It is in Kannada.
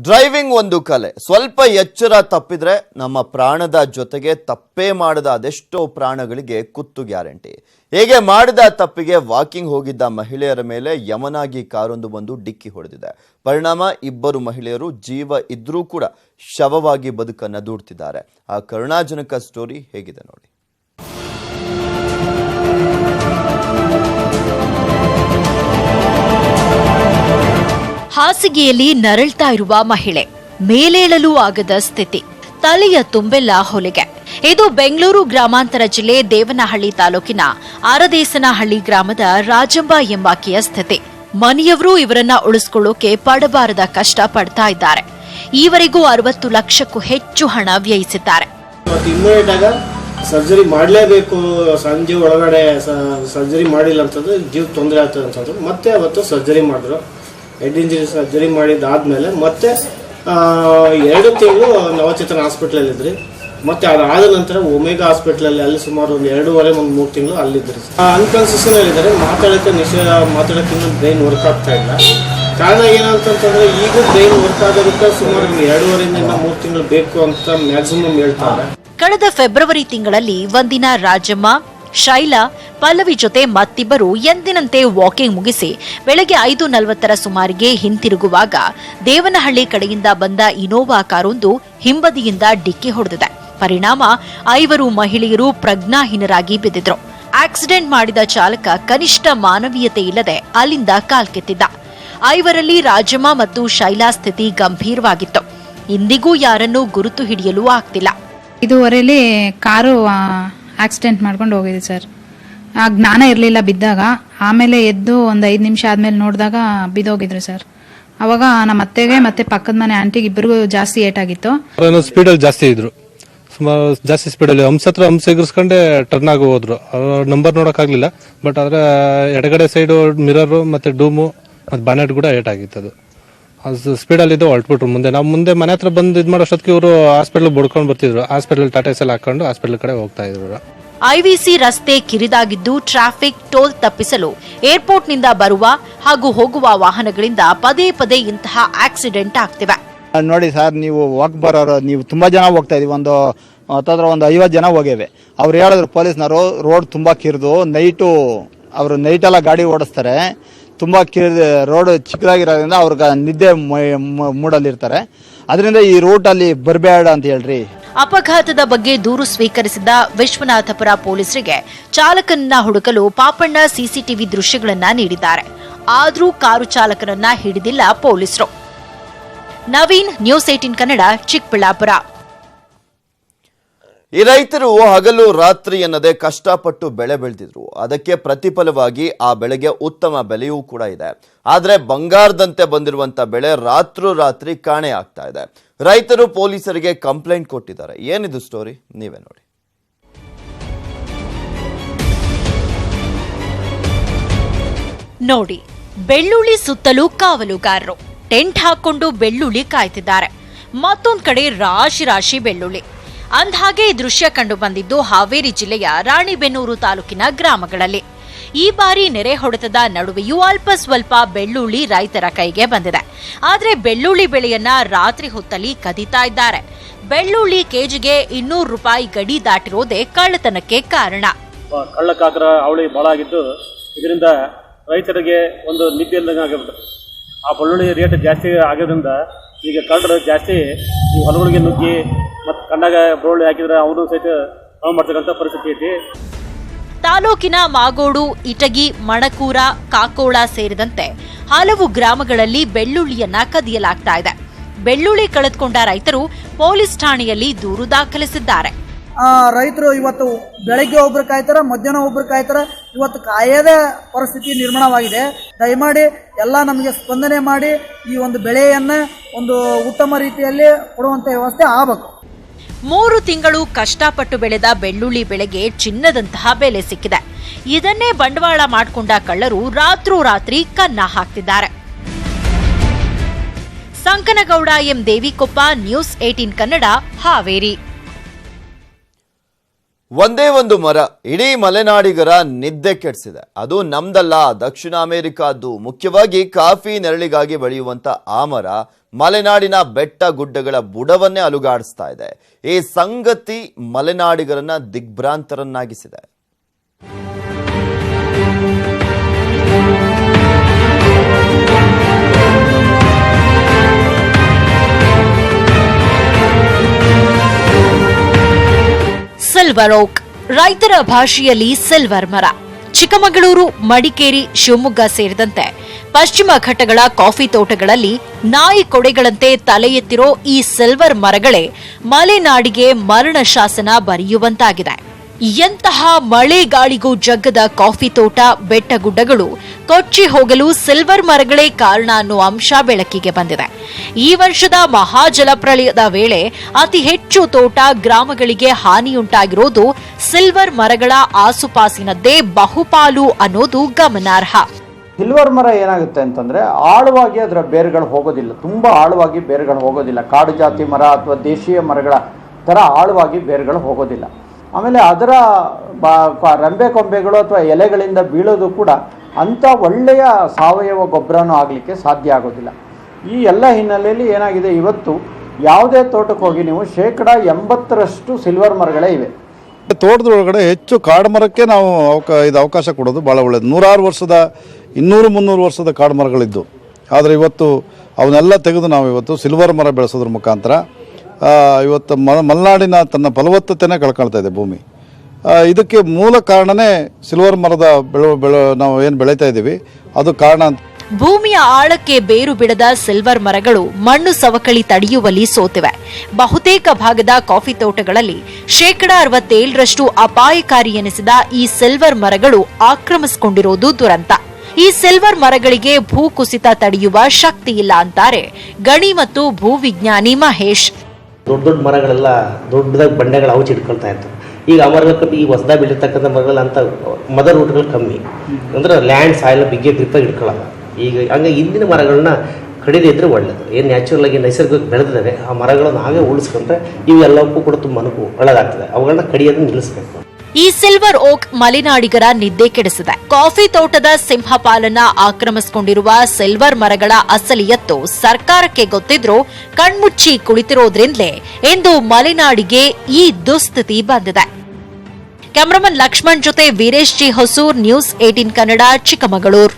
ಡ್ರೈವಿಂಗ್ ಒಂದು ಕಲೆ. ಸ್ವಲ್ಪ ಎಚ್ಚರ ತಪ್ಪಿದ್ರೆ ನಮ್ಮ ಪ್ರಾಣದ ಜೊತೆಗೆ ತಪ್ಪೇ ಮಾಡದ ಅದೆಷ್ಟೋ ಪ್ರಾಣಗಳಿಗೆ ಕುತ್ತು ಗ್ಯಾರಂಟಿ. ಹೇಗೆ ಮಾಡಿದ ತಪ್ಪಿಗೆ ವಾಕಿಂಗ್ ಹೋಗಿದ್ದ ಮಹಿಳೆಯರ ಮೇಲೆ ಯಮನಾಗಿ ಕಾರೊಂದು ಬಂದು ಡಿಕ್ಕಿ ಹೊಡೆದಿದೆ. ಪರಿಣಾಮ ಇಬ್ಬರು ಮಹಿಳೆಯರು ಜೀವ ಇದ್ರೂ ಕೂಡ ಶವವಾಗಿ ಬದುಕನ್ನು ದೂಡ್ತಿದ್ದಾರೆ. ಆ ಕರುಣಾಜನಕ ಸ್ಟೋರಿ ಹೇಗಿದೆ ನೋಡಿ. ಹಾಸಿಗೆಯಲ್ಲಿ ನರಳ್ತಾ ಇರುವ ಮಹಿಳೆ, ಮೇಲೇಳಲು ಆಗದ ಸ್ಥಿತಿ, ತಲೆಯ ತುಂಬೆಲ್ಲ ಹೊಲಿಗೆ. ಇದು ಬೆಂಗಳೂರು ಗ್ರಾಮಾಂತರ ಜಿಲ್ಲೆ ದೇವನಹಳ್ಳಿ ತಾಲೂಕಿನ ಅರದೇಸನಹಳ್ಳಿ ಗ್ರಾಮದ ರಾಜಂಬ ಎಂಬಾಕೆಯ ಸ್ಥಿತಿ. ಮನೆಯವರು ಇವರನ್ನ ಉಳಿಸಿಕೊಳ್ಳೋಕೆ ಪಡಬಾರದ ಕಷ್ಟ ಪಡ್ತಾ ಇದ್ದಾರೆ. ಈವರೆಗೂ 60 ಲಕ್ಷಕ್ಕೂ ಹೆಚ್ಚು ಹಣ ವ್ಯಯಿಸಿದ್ದಾರೆ. ಸರ್ಜರಿ ಮಾಡಲೇಬೇಕು, ಸಂಜೆ ಒಳಗಡೆ ಸರ್ಜರಿ ಮಾಡಿಲ್ಲ ಅಂತಂದ್ರೆ ಜೀವ ತೊಂದರೆ ಆಗ್ತದೆ ಅಂತಂದ್ರೆ ಮತ್ತೆ ಅವತ್ತು ಸರ್ಜರಿ ಮಾಡಿದ್ರು. ಹೆಡ್ ಇಂಜರಿ ಸರ್ಜರಿ ಮಾಡಿದ್ದಾದ್ಮೇಲೆ ಮತ್ತೆ 2 ತಿಂಗಳು ನವಚೇತನ ಹಾಸ್ಪಿಟ್ಲಲ್ಲಿ ಇದ್ರಿ. ಮತ್ತೆ ಅದಾದ ನಂತರ ಒಮೆಗಾ ಹಾಸ್ಪಿಟ್ಲಲ್ಲಿ ಅಲ್ಲಿ ಸುಮಾರು ಒಂದು 2.5-3 ತಿಂಗಳು ಅಲ್ಲಿದ್ರಿ. ಅನ್ಕಾನ್ಸಿಯಸ್ ಇದ್ದಾರೆ. ಮಾತಾಡೋಕ್ಕಿಂತ ಬ್ರೈನ್ ವರ್ಕ್ ಆಗ್ತಾ ಇಲ್ಲ. ಕಾರಣ ಏನಂತಂದ್ರೆ ಈಗ ಬ್ರೈನ್ ವರ್ಕ್ ಆಗೋದಕ್ಕೆ ಸುಮಾರು 2.5-3 ತಿಂಗಳು ಬೇಕು ಅಂತ ಮ್ಯಾಕ್ಸಿಮಮ್ ಹೇಳ್ತಾರೆ. ಕಳೆದ ಫೆಬ್ರವರಿ ತಿಂಗಳಲ್ಲಿ ಒಂದಿನ ರಾಜಮ್ಮ, ಶೈಲಾ, ಪಲ್ಲವಿ ಜೊತೆ ಮತ್ತಿಬ್ಬರು ಎಂದಿನಂತೆ ವಾಕಿಂಗ್ ಮುಗಿಸಿ ಬೆಳಗ್ಗೆ 5:40 ಸುಮಾರಿಗೆ ಹಿಂತಿರುಗುವಾಗ ದೇವನಹಳ್ಳಿ ಕಡೆಯಿಂದ ಬಂದ ಇನೋವಾ ಕಾರೊಂದು ಹಿಂಬದಿಯಿಂದ ಡಿಕ್ಕಿ ಹೊಡೆದಿದೆ. ಪರಿಣಾಮ 5 ಮಹಿಳೆಯರು ಪ್ರಜ್ಞಾಹೀನರಾಗಿ ಬಿದ್ದಿದ್ರು. ಆಕ್ಸಿಡೆಂಟ್ ಮಾಡಿದ ಚಾಲಕ ಕನಿಷ್ಠ ಮಾನವೀಯತೆ ಇಲ್ಲದೆ ಅಲ್ಲಿಂದ ಕಾಲ್ಕೆತ್ತಿದ್ದ. 5ರಲ್ಲಿ ರಾಜಮ್ಮ ಮತ್ತು ಶೈಲಾ ಸ್ಥಿತಿ ಗಂಭೀರವಾಗಿತ್ತು. ಇಂದಿಗೂ ಯಾರನ್ನೂ ಗುರುತು ಹಿಡಿಯಲು ಆಗ್ತಿಲ್ಲ. ಇದುವರೆಯಲ್ಲಿ ಕಾರು ಆಕ್ಸಿಡೆಂಟ್ ಮಾಡ್ಕೊಂಡು ಹೋಗಿದೆ ಸರ್. ಆ ಜ್ಞಾನ ಇರಲಿಲ್ಲ ಬಿದ್ದಾಗ. ಆಮೇಲೆ ಎದ್ದು ಒಂದು 5 ನಿಮಿಷ ಆದ್ಮೇಲೆ ನೋಡಿದಾಗ ಬಿದ್ದೋಗಿದ್ರು ಸರ್. ಅವಾಗ ನಮ್ಮ ಅತ್ತೆಗೆ ಮತ್ತೆ ಪಕ್ಕದ ಮನೆ ಆಂಟಿಗೆ ಇಬ್ಬರಿಗೂ ಜಾಸ್ತಿ ಏಟಾಗಿತ್ತು. ಸ್ಪೀಡಲ್ಲಿ ಜಾಸ್ತಿ ಇದ್ರು, ಸುಮಾರು ಜಾಸ್ತಿ ಸ್ಪೀಡಲ್ಲಿ ಹಂಸ ಎಗರ್ಸ್ಕೊಂಡೆ ಟರ್ನ್ ಆಗಿ ಹೋದ್ರು. ನಂಬರ್ ನೋಡೋಕ್ಕಾಗಲಿಲ್ಲ. ಬಟ್ ಆದರೆ ಎಡಗಡೆ ಸೈಡು ಮಿರರು ಮತ್ತೆ ಡೂಮು ಮತ್ತು ಬಾನೆಟ್ ಕೂಡ ಏಟಾಗಿತ್ತು. ಅದು ಸ್ಪೀಡಲ್ಲಿದ್ದು ಹೊರಟ್ಬಿಟ್ರು. ಮುಂದೆ ಮನೆ ಹತ್ರ ಬಂದು ಇದು ಮಾಡೋಷ್ಟೊತ್ತಿಗೆ ಇವರು ಹಾಸ್ಪಿಟಲ್ ಬಡ್ಕೊಂಡು ಬರ್ತಿದ್ರು. ಹಾಸ್ಪಿಟಲ್ ಟಾಟಾ ಎಸ್ ಹಾಕೊಂಡು ಹಾಸ್ಪಿಟಲ್ ಕಡೆ ಹೋಗ್ತಾ ಇದ್ರು. ಐವಿಸಿ ರಸ್ತೆ ಕಿರಿದಾಗಿದ್ದು ಟ್ರಾಫಿಕ್ ಟೋಲ್ ತಪ್ಪಿಸಲು ಏರ್ಪೋರ್ಟ್ನಿಂದ ಬರುವ ಹಾಗೂ ಹೋಗುವ ವಾಹನಗಳಿಂದ ಪದೇ ಪದೇ ಇಂತಹ ಆಕ್ಸಿಡೆಂಟ್ ಆಗ್ತಿವೆ. ನೋಡಿ ಸರ್, ನೀವು ವಾಕ್ ಬರೋರು ನೀವು ತುಂಬಾ ಜನ ಹೋಗ್ತಾ ಇದೀವಿ. ಒಂದು 50 ಜನ ಹೋಗೇವೆ. ಅವ್ರು ಹೇಳಿದ್ರು ಪೊಲೀಸ್ನವರು, ರೋಡ್ ತುಂಬಾ ಕಿರಿದು, ಅವರು ನೈಟೆಲ್ಲ ಗಾಡಿ ಓಡಿಸ್ತಾರೆ, ತುಂಬಾ ರೋಡ್ ಚಿಕ್ಕದಾಗಿರೋದ್ರಿಂದ ಅವ್ರಿಗೆ ನಿದ್ದೆ ಮೂಡಲ್ಲಿರ್ತಾರೆ. ಅದರಿಂದ ಈ ರೂಟಲ್ಲಿ ಬರಬೇಡ ಅಂತ ಹೇಳ್ರಿ. ಅಪಘಾತದ ಬಗ್ಗೆ ದೂರು ಸ್ವೀಕರಿಸಿದ ವಿಶ್ವನಾಥಪುರ ಪೊಲೀಸರಿಗೆ ಚಾಲಕನನ್ನ ಹುಡುಕಲು ಪಾಪಣ್ಣ ಸಿಸಿಟಿವಿ ದೃಶ್ಯಗಳನ್ನ ನೀಡಿದ್ದಾರೆ. ಆದರೂ ಕಾರು ಚಾಲಕನನ್ನ ಹಿಡಿದಿಲ್ಲ ಪೊಲೀಸರು. ನವೀನ್, ನ್ಯೂಸ್ 18 ಕನ್ನಡ, ಚಿಕ್ಕಬಳ್ಳಾಪುರ. ಈ ರೈತರು ಹಗಲು ರಾತ್ರಿ ಎನ್ನದೇ ಕಷ್ಟಪಟ್ಟು ಬೆಳೆ ಬೆಳೆದಿದ್ರು. ಅದಕ್ಕೆ ಪ್ರತಿಫಲವಾಗಿ ಆ ಬೆಳೆಗೆ ಉತ್ತಮ ಬೆಲೆಯೂ ಕೂಡ ಇದೆ. ಆದರೆ ಬಂಗಾರದಂತೆ ಬಂದಿರುವಂತ ಬೆಳೆ ರಾತ್ರಿ ಕಾಣೆ ಆಗ್ತಾ ಇದೆ. ರೈತರು ಪೊಲೀಸರಿಗೆ ಕಂಪ್ಲೇಂಟ್ ಕೊಟ್ಟಿದ್ದಾರೆ. ಏನಿದು ಸ್ಟೋರಿ, ನೀವೇ ನೋಡಿ. ನೋಡಿ, ಬೆಳ್ಳುಳ್ಳಿ ಸುತ್ತಲೂ ಕಾವಲುಗಾರರು ಟೆಂಟ್ ಹಾಕೊಂಡು ಬೆಳ್ಳುಳ್ಳಿ ಕಾಯ್ತಿದ್ದಾರೆ. ಮತ್ತೊಂದು ಕಡೆ ರಾಶಿ ರಾಶಿ ಬೆಳ್ಳುಳ್ಳಿ. ಅಂದ್ಹಾಗೆ ಈ ದೃಶ್ಯ ಕಂಡು ಬಂದಿದ್ದು ಹಾವೇರಿ ಜಿಲ್ಲೆಯ ರಾಣಿಬೆನ್ನೂರು ತಾಲೂಕಿನ ಗ್ರಾಮಗಳಲ್ಲಿ. ಈ ಬಾರಿ ನೆರೆ ಹೊಡೆತದ ನಡುವೆಯೂ ಅಲ್ಪ ಸ್ವಲ್ಪ ಬೆಳ್ಳುಳ್ಳಿ ರೈತರ ಕೈಗೆ ಬಂದಿದೆ. ಆದ್ರೆ ಬೆಳ್ಳುಳ್ಳಿ ಬೆಳೆಯನ್ನ ರಾತ್ರಿ ಹೊತ್ತಲ್ಲಿ ಕದೀತಾ ಇದ್ದಾರೆ. ಬೆಳ್ಳುಳ್ಳಿ ಕೆಜಿಗೆ 200 ರೂಪಾಯಿ ಗಡಿ ದಾಟಿರೋದೇ ಕಳ್ಳತನಕ್ಕೆ ಕಾರಣ. ಕಳ್ಳಕಾಕರ ಅವಳಿ ಬಹಳ ಆಗಿದ್ದು ಇದರಿಂದ ರೈತರಿಗೆ ಒಂದು ನಿದ್ದೆ ಇಲ್ಲದಂಗೆ ಆಗಿಬಿಟ್ಟು ಆ ಬೆಳ್ಳುಳ್ಳಿ ರೇಟ್ ಜಾಸ್ತಿ ಆಗೋದ್ರಿಂದ ಈಗ ಕಳ್ಳರು ಜಾಸ್ತಿ ಈ ಹೊಲಗಳಿಗೆ ನುಗ್ಗಿ ಮತ್ತು ಕಂಡಾಗ ಬೆಳ್ಳುಳ್ಳಿ ಹಾಕಿದ್ರೆ ಅವನು ಸಹಿತ ನಾವು ಮಾಡ್ತಕ್ಕಂಥ ಪರಿಸ್ಥಿತಿ ಐತಿ. ತಾಲೂಕಿನ ಮಾಗೋಡು, ಇಟಗಿ, ಮಣಕೂರ, ಕಾಕೋಳ ಸೇರಿದಂತೆ ಹಲವು ಗ್ರಾಮಗಳಲ್ಲಿ ಬೆಳ್ಳುಳ್ಳಿಯನ್ನ ಕದಿಯಲಾಗ್ತಾ ಇದೆ. ಬೆಳ್ಳುಳ್ಳಿ ಕಳೆದುಕೊಂಡ ರೈತರು ಪೊಲೀಸ್ ಠಾಣೆಯಲ್ಲಿ ದೂರು ದಾಖಲಿಸಿದ್ದಾರೆ. ರೈತರು ಇವತ್ತು ಬೆಳಗ್ಗೆ ಒಬ್ರು ಕಾಯ್ತಾರ, ಮಧ್ಯಾಹ್ನ ಒಬ್ರು ಕಾಯ್ತಾರ. ಇವತ್ತು ಕಾಯದ ಪರಿಸ್ಥಿತಿ ನಿರ್ಮಾಣವಾಗಿದೆ. ದಯಮಾಡಿ ಎಲ್ಲ ನಮಗೆ ಸ್ಪಂದನೆ ಮಾಡಿ ಈ ಒಂದು ಬೆಳೆಯನ್ನ ಒಂದು ಉತ್ತಮ ರೀತಿಯಲ್ಲಿ ಕೊಡುವಂತ ವ್ಯವಸ್ಥೆ ಆಗಬೇಕು. 3 ತಿಂಗಳು ಕಷ್ಟಪಟ್ಟು ಬೆಳೆದ ಬೆಳ್ಳುಳ್ಳಿ ಬೆಳೆಗೆ ಚಿನ್ನದಂತಹ ಬೆಲೆ ಸಿಕ್ಕಿದೆ. ಇದನ್ನೇ ಬಂಡವಾಳ ಮಾಡಿಕೊಂಡ ಕಳ್ಳರು ರಾತ್ರೋರಾತ್ರಿ ಕನ್ನ ಹಾಕ್ತಿದ್ದಾರೆ. Sankanagouda M Devikoppa, news 18 Kannada, Haveri. ಒಂದೇ ಒಂದು ಮರ ಇಡೀ ಮಲೆನಾಡಿಗರ ನಿದ್ದೆ ಕೆಡಿಸಿದೆ. ಅದು ನಮ್ದಲ್ಲ, ದಕ್ಷಿಣ ಅಮೆರಿಕಾದ್ದು. ಮುಖ್ಯವಾಗಿ ಕಾಫಿ ನೆರಳಿಗಾಗಿ ಬೆಳೆಯುವಂತ ಆ ಮರ ಮಲೆನಾಡಿನ ಬೆಟ್ಟ ಗುಡ್ಡಗಳ ಬುಡವನ್ನೇ ಅಲುಗಾಡಿಸ್ತಾ ಇದೆ. ಈ ಸಂಗತಿ ಮಲೆನಾಡಿಗರನ್ನ ದಿಗ್ಭ್ರಾಂತರನ್ನಾಗಿಸಿದೆ. ಸಿಲ್ವರ್ ಓಕ್, ರೈತರ ಭಾಷೆಯಲ್ಲಿ ಸಿಲ್ವರ್ ಮರ. ಚಿಕ್ಕಮಗಳೂರು, ಮಡಿಕೇರಿ, ಶಿವಮೊಗ್ಗ ಸೇರಿದಂತೆ ಪಶ್ಚಿಮ ಘಟ್ಟಗಳ ಕಾಫಿ ತೋಟಗಳಲ್ಲಿ ನಾಯಿ ಕೊಡೆಗಳಂತೆ ತಲೆ ಎತ್ತಿರೋ ಈ ಸಿಲ್ವರ್ ಮರಗಳೇ ಮಲೆನಾಡಿಗೆ ಮರಣ ಶಾಸನ ಬರೆಯುವಂತಾಗಿದೆ. ಎಂತಹ ಮಳೆ ಗಾಳಿಗೂ ಜಗ್ಗದ ಕಾಫಿ ತೋಟ, ಬೆಟ್ಟಗುಡ್ಡಗಳು ಕೊಚ್ಚಿ ಹೋಗಲು ಸಿಲ್ವರ್ ಮರಗಳೇ ಕಾರಣ ಅನ್ನೋ ಅಂಶ ಬೆಳಕಿಗೆ ಬಂದಿದೆ. ಈ ವರ್ಷದ ಮಹಾಜಲಪ್ರಳಯದ ವೇಳೆ ಅತಿ ಹೆಚ್ಚು ತೋಟ, ಗ್ರಾಮಗಳಿಗೆ ಹಾನಿಯುಂಟಾಗಿರೋದು ಸಿಲ್ವರ್ ಮರಗಳ ಆಸುಪಾಸಿನದ್ದೇ ಬಹುಪಾಲು ಅನ್ನೋದು ಗಮನಾರ್ಹ. ಸಿಲ್ವರ್ ಮರ ಏನಾಗುತ್ತೆ ಅಂತಂದರೆ ಆಳವಾಗಿ ಅದರ ಬೇರುಗಳು ಹೋಗೋದಿಲ್ಲ, ತುಂಬ ಆಳವಾಗಿ ಬೇರುಗಳು ಹೋಗೋದಿಲ್ಲ. ಕಾಡು ಜಾತಿ ಮರ ಅಥವಾ ದೇಶೀಯ ಮರಗಳ ಥರ ಆಳವಾಗಿ ಬೇರುಗಳು ಹೋಗೋದಿಲ್ಲ. ಆಮೇಲೆ ಅದರ ರೆಂಬೆ ಕೊಂಬೆಗಳು ಅಥವಾ ಎಲೆಗಳಿಂದ ಬೀಳೋದು ಕೂಡ ಅಂಥ ಒಳ್ಳೆಯ ಸಾವಯವ ಗೊಬ್ಬರನೂ ಆಗಲಿಕ್ಕೆ ಸಾಧ್ಯ ಆಗೋದಿಲ್ಲ. ಈ ಎಲ್ಲ ಹಿನ್ನೆಲೆಯಲ್ಲಿ ಏನಾಗಿದೆ, ಇವತ್ತು ಯಾವುದೇ ತೋಟಕ್ಕೆ ಹೋಗಿ ನೀವು 80% ಸಿಲ್ವರ್ ಮರಗಳೇ ಇವೆ. ತೋಟದೊಳಗಡೆ ಹೆಚ್ಚು ಕಾಡು ಮರಕ್ಕೆ ನಾವು ಅವಕಾಶ ಕೊಡೋದು ಭಾಳ ಒಳ್ಳೆಯದು. 106 ವರ್ಷದ 200-300 ವರ್ಷದ ಕಾಡು ಮರಗಳಿದ್ದು, ಆದರೆ ಇವತ್ತು ಅವನ್ನೆಲ್ಲ ತೆಗೆದು ನಾವು ಇವತ್ತು ಸಿಲ್ವರ್ ಮರ ಬೆಳೆಸೋದ್ರ ಮುಖಾಂತರ ಇವತ್ತು ಮಲೆನಾಡಿನ ತನ್ನ ಫಲವತ್ತತೆನೇ ಕಳ್ಕೊಳ್ತಾ ಇದೆ ಭೂಮಿ. ಇದಕ್ಕೆ ಮೂಲ ಕಾರಣನೇ ಸಿಲ್ವರ್ ಮರದ ನಾವು ಏನು ಬೆಳೀತಾ ಇದ್ದೀವಿ ಅದು ಕಾರಣ ಅಂತ. ಭೂಮಿಯ ಆಳಕ್ಕೆ ಬೇರು ಬಿಡದ ಸಿಲ್ವರ್ ಮರಗಳು ಮಣ್ಣು ಸವಕಳಿ ತಡೆಯುವಲ್ಲಿ ಸೋತಿವೆ. ಬಹುತೇಕ ಭಾಗದ ಕಾಫಿ ತೋಟಗಳಲ್ಲಿ 67% ಅಪಾಯಕಾರಿ ಎನಿಸಿದ ಈ ಸಿಲ್ವರ್ ಮರಗಳು ಆಕ್ರಮಿಸಿಕೊಂಡಿರೋದು ದುರಂತ. ಈ ಸಿಲ್ವರ್ ಮರಗಳಿಗೆ ಭೂಕುಸಿತ ತಡೆಯುವ ಶಕ್ತಿ ಇಲ್ಲ ಅಂತಾರೆ ಗಣಿ ಮತ್ತು ಭೂವಿಜ್ಞಾನಿ ಮಹೇಶ್. ದೊಡ್ಡ ದೊಡ್ಡ ಮರಗಳೆಲ್ಲ ದೊಡ್ಡದಾಗಿ ಬಂಡೆಗಳು ಅವಚಿ ಇಟ್ಕೊಳ್ತಾ ಇತ್ತು. ಈಗ ಆ ಮರಗಳ ಈ ಹೊಸದಾಗಿ ಬೆಳೀತಕ್ಕಂಥ ಮರಗಳು ಅಂತ ಮದರ್ ರೂಟ್ಗಳು ಕಮ್ಮಿ, ಅಂದ್ರೆ ಲ್ಯಾಂಡ್ ಸಾಯಿಲ್ ಬಿಗ್ಗೆ ಗ್ರಿಪ್ಪಾಗಿ ಇಟ್ಕೊಳ್ಳಲ್ಲ. ಈಗ ಹಂಗೆ ಹಿಂದಿನ ಮರಗಳನ್ನ ಕಡಿದೇ ಇದ್ರೆ ಒಳ್ಳೆಯದು. ಏನು ನ್ಯಾಚುರಲ್ ಆಗಿ ನೈಸರ್ಗಿಕ ಬೆಳೆದಿದ್ದಾವೆ ಆ ಮರಗಳನ್ನು ಹಾಗೆ ಉಳಿಸ್ಕೊಂಡ್ರೆ ಇವೆಲ್ಲಕ್ಕೂ ಕೂಡ ತುಂಬ ಒಳ್ಳೆದಾಗ್ತದೆ. ಅವುಗಳನ್ನ ಕಡಿಯೋದನ್ನ ನಿಲ್ಲಿಸಬೇಕು. ಈ ಸಿಲ್ವರ್ ಓಕ್ ಮಲೆನಾಡಿಗರ ನಿದ್ದೆ ಕೆಡಿಸಿದೆ. ಕಾಫಿ ತೋಟದ ಸಿಂಹಪಾಲನ್ನ ಆಕ್ರಮಿಸಿಕೊಂಡಿರುವ ಸಿಲ್ವರ್ ಮರಗಳ ಅಸಲಿಯತ್ತು ಸರ್ಕಾರಕ್ಕೆ ಗೊತ್ತಿದ್ರೂ ಕಣ್ಮುಚ್ಚಿ ಕುಳಿತಿರೋದ್ರಿಂದಲೇ ಇಂದು ಮಲೆನಾಡಿಗೆ ಈ ದುಸ್ಥಿತಿ ಬಂದಿದೆ. ಕ್ಯಾಮರಾಮನ್ ಲಕ್ಷ್ಮಣ್ ಜೊತೆ ವೀರೇಶ್ ಜಿ ಹೊಸೂರ್, ನ್ಯೂಸ್ 18 ಕನ್ನಡ, ಚಿಕ್ಕಮಗಳೂರು.